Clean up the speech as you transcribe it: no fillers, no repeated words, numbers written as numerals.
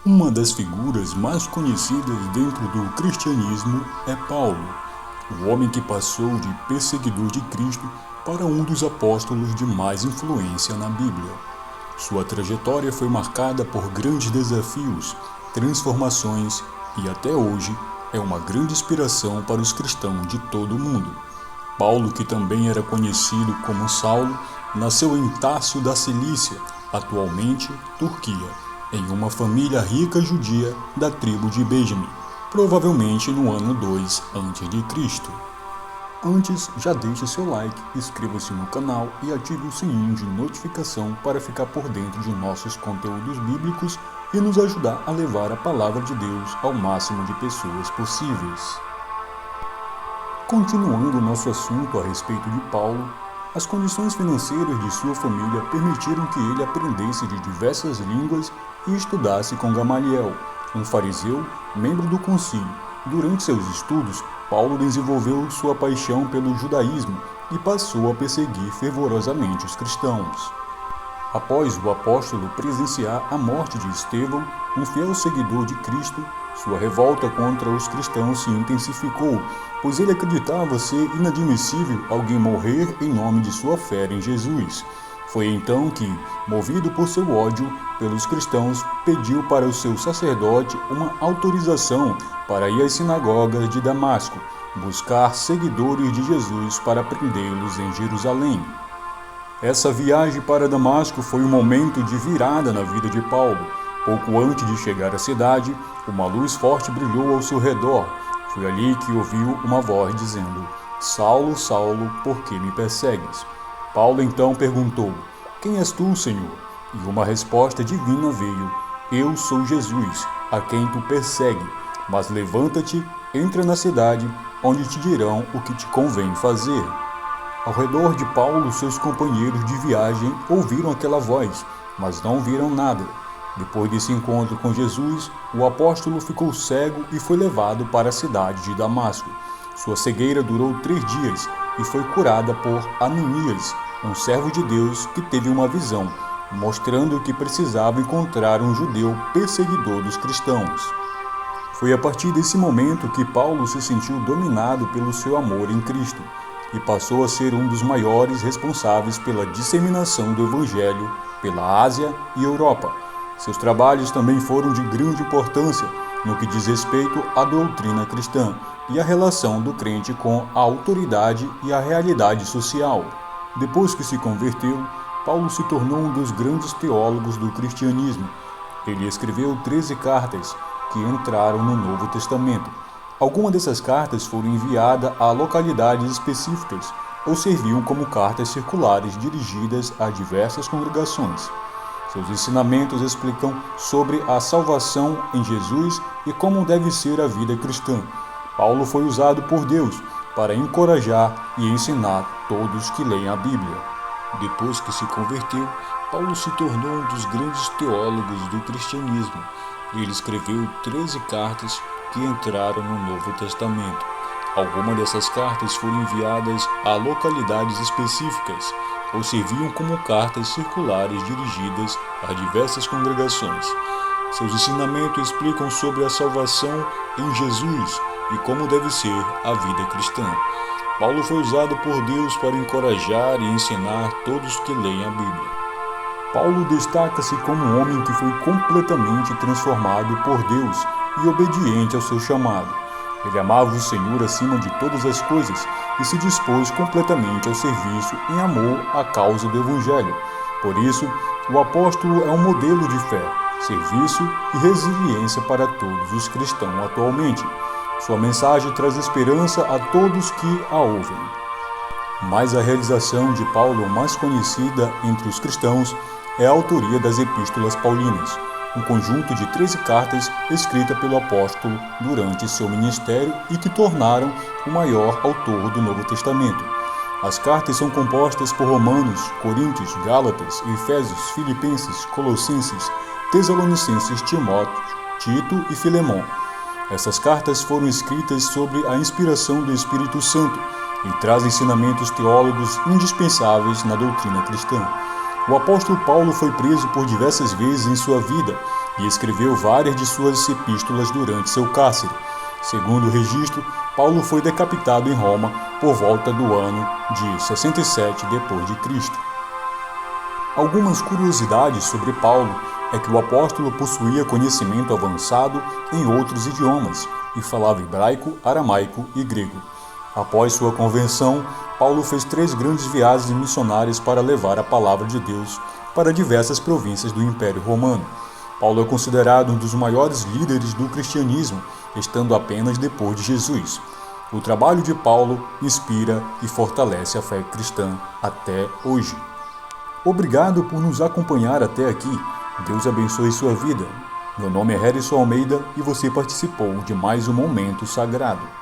Uma das figuras mais conhecidas dentro do cristianismo é Paulo, o homem que passou de perseguidor de Cristo para um dos apóstolos de mais influência na Bíblia. Sua trajetória foi marcada por grandes desafios, transformações e até hoje é uma grande inspiração para os cristãos de todo o mundo. Paulo, que também era conhecido como Saulo, nasceu em Tarso da Cilícia, atualmente Turquia, em uma família rica judia da tribo de Benjamim, provavelmente no ano 2 a.C. Antes, já deixe seu like, inscreva-se no canal e ative o sininho de notificação para ficar por dentro de nossos conteúdos bíblicos e nos ajudar a levar a palavra de Deus ao máximo de pessoas possíveis. Continuando nosso assunto a respeito de Paulo, as condições financeiras de sua família permitiram que ele aprendesse de diversas línguas e estudasse com Gamaliel, um fariseu, membro do concílio. Durante seus estudos, Paulo desenvolveu sua paixão pelo judaísmo e passou a perseguir fervorosamente os cristãos. Após o apóstolo presenciar a morte de Estevão, um fiel seguidor de Cristo, sua revolta contra os cristãos se intensificou, pois ele acreditava ser inadmissível alguém morrer em nome de sua fé em Jesus. Foi então que, movido por seu ódio pelos cristãos, pediu para o seu sacerdote uma autorização para ir às sinagogas de Damasco, buscar seguidores de Jesus para prendê-los em Jerusalém. Essa viagem para Damasco foi um momento de virada na vida de Paulo. Pouco antes de chegar à cidade, uma luz forte brilhou ao seu redor. Foi ali que ouviu uma voz dizendo: "Saulo, Saulo, por que me persegues?" Paulo então perguntou: "Quem és tu, Senhor?" E uma resposta divina veio: "Eu sou Jesus, a quem tu persegue. Mas levanta-te, entra na cidade, onde te dirão o que te convém fazer." Ao redor de Paulo, seus companheiros de viagem ouviram aquela voz, mas não viram nada. Depois desse encontro com Jesus, o apóstolo ficou cego e foi levado para a cidade de Damasco. Sua cegueira durou 3 dias e foi curada por Ananias, um servo de Deus que teve uma visão, mostrando que precisava encontrar um judeu perseguidor dos cristãos. Foi a partir desse momento que Paulo se sentiu dominado pelo seu amor em Cristo e passou a ser um dos maiores responsáveis pela disseminação do Evangelho pela Ásia e Europa. Seus trabalhos também foram de grande importância no que diz respeito à doutrina cristã e à relação do crente com a autoridade e a realidade social. Depois que se converteu, Paulo se tornou um dos grandes teólogos do cristianismo. Ele escreveu 13 cartas que entraram no Novo Testamento. Algumas dessas cartas foram enviadas a localidades específicas ou serviam como cartas circulares dirigidas a diversas congregações. Seus ensinamentos explicam sobre a salvação em Jesus e como deve ser a vida cristã. Paulo foi usado por Deus para encorajar e ensinar todos que leem a Bíblia. Depois que se converteu, Paulo se tornou um dos grandes teólogos do cristianismo. Ele escreveu 13 cartas que entraram no Novo Testamento. Algumas dessas cartas foram enviadas a localidades específicas ou serviam como cartas circulares dirigidas a diversas congregações. Seus ensinamentos explicam sobre a salvação em Jesus e como deve ser a vida cristã. Paulo foi usado por Deus para encorajar e ensinar todos que leem a Bíblia. Paulo destaca-se como um homem que foi completamente transformado por Deus e obediente ao seu chamado. Ele amava o Senhor acima de todas as coisas e se dispôs completamente ao serviço em amor à causa do Evangelho. Por isso, o apóstolo é um modelo de fé, serviço e resiliência para todos os cristãos atualmente. Sua mensagem traz esperança a todos que a ouvem. Mas a realização de Paulo mais conhecida entre os cristãos é a autoria das Epístolas Paulinas, um conjunto de 13 cartas escritas pelo apóstolo durante seu ministério e que tornaram o maior autor do Novo Testamento. As cartas são compostas por Romanos, Coríntios, Gálatas, Efésios, Filipenses, Colossenses, Tessalonicenses, Timóteo, Tito e Filemão. Essas cartas foram escritas sob a inspiração do Espírito Santo e trazem ensinamentos teólogos indispensáveis na doutrina cristã. O apóstolo Paulo foi preso por diversas vezes em sua vida e escreveu várias de suas epístolas durante seu cárcere. Segundo o registro, Paulo foi decapitado em Roma por volta do ano de 67 d.C. Algumas curiosidades sobre Paulo é que o apóstolo possuía conhecimento avançado em outros idiomas e falava hebraico, aramaico e grego. Após sua conversão, Paulo fez 3 grandes viagens missionárias para levar a palavra de Deus para diversas províncias do Império Romano. Paulo é considerado um dos maiores líderes do cristianismo, estando apenas depois de Jesus. O trabalho de Paulo inspira e fortalece a fé cristã até hoje. Obrigado por nos acompanhar até aqui. Deus abençoe sua vida. Meu nome é Harrison Almeida e você participou de mais um Momento Sagrado.